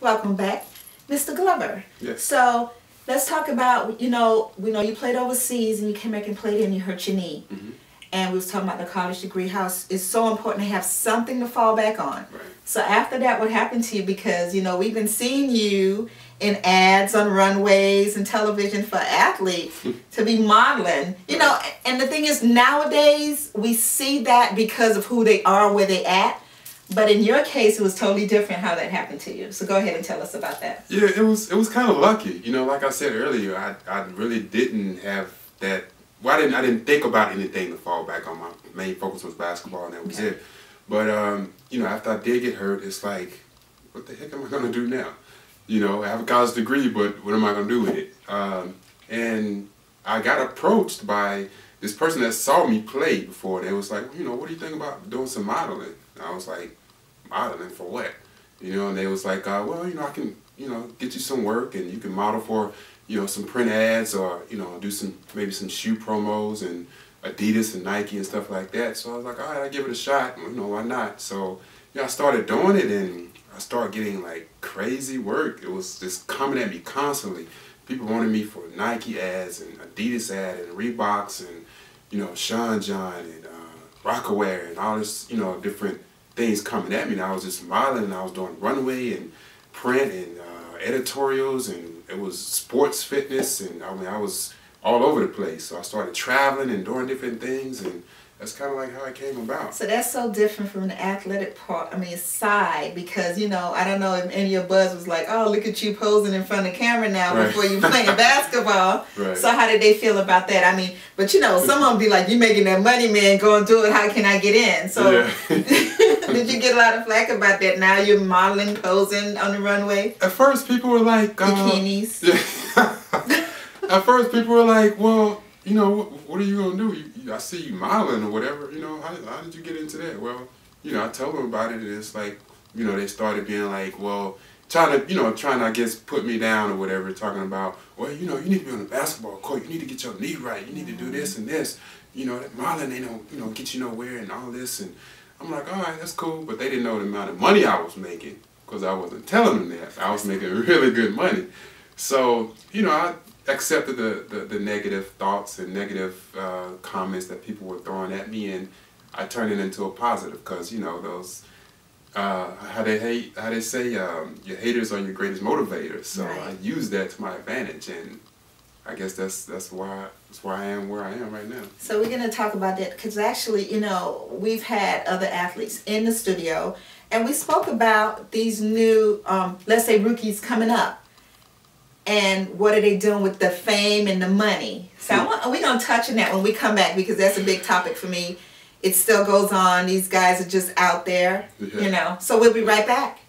Welcome back, Mr. Glover. Yes. So let's talk about, we know you played overseas and you came back and played and you hurt your knee. And we was talking about the college degree, how it's so important to have something to fall back on. Right. So after that, what happened to you? Because, we've been seeing you in ads on runways and television for athletes to be modeling. And the thing is, nowadays, we see that because of who they are, where they at. But in your case, it was totally different how that happened to you. So go ahead and tell us about that. Yeah, it was kind of lucky. Like I said earlier, I really didn't have that. Well, I didn't think about anything to fall back on. My main focus was basketball, and that was it. But after I did get hurt, it's like, what the heck am I gonna do now? I have a college degree, but what am I gonna do with it? And I got approached by this person that saw me play before. They was like, what do you think about doing some modeling? And I was like, modeling for what? And they was like, well, I can, get you some work, and you can model for, some print ads, or do maybe some shoe promos and Adidas and Nike and stuff like that. So I was like, all right, I'll give it a shot. Why not? So I started doing it, and I started getting like crazy work. It was just coming at me constantly. People wanted me for Nike ads and Adidas ad and Reeboks and Sean John and Rockaware and all this different things coming at me. And I was just modeling, and I was doing runway and print and editorials, and it was sports fitness, and I was all over the place. So I started traveling and doing different things, and that's kind of like how it came about. So that's so different from the athletic part, side, because, I don't know if any of your buzz was like, oh, look at you posing in front of the camera now before you playing basketball. Right. So how did they feel about that? But some of them be like, you making that money, man, go and do it, how can I get in? So yeah. Did you get a lot of flack about that? Now you're modeling, posing on the runway? At first people were like... bikinis? At first people were like, well, what are you going to do? I see you modeling or whatever, how did you get into that? Well, I told them about it, and it's like, they started being like, well, trying to, I guess, put me down or whatever, talking about, well, you need to be on the basketball court, you need to get your knee right, you need to do this and this, that modeling ain't get you nowhere and all this, and I'm like, all right, that's cool, but they didn't know the amount of money I was making, because I wasn't telling them that. I was making really good money. So, I accepted the negative thoughts and negative comments that people were throwing at me, and I turned it into a positive, because those how they say your haters are your greatest motivators. So right. I used that to my advantage, and I guess that's why I am where I am right now. So we're going to talk about that, because actually, we've had other athletes in the studio, and we spoke about these new, let's say, rookies coming up. And what are they doing with the fame and the money? So we're going to touch on that when we come back, because that's a big topic for me. It still goes on. These guys are just out there, So we'll be right back.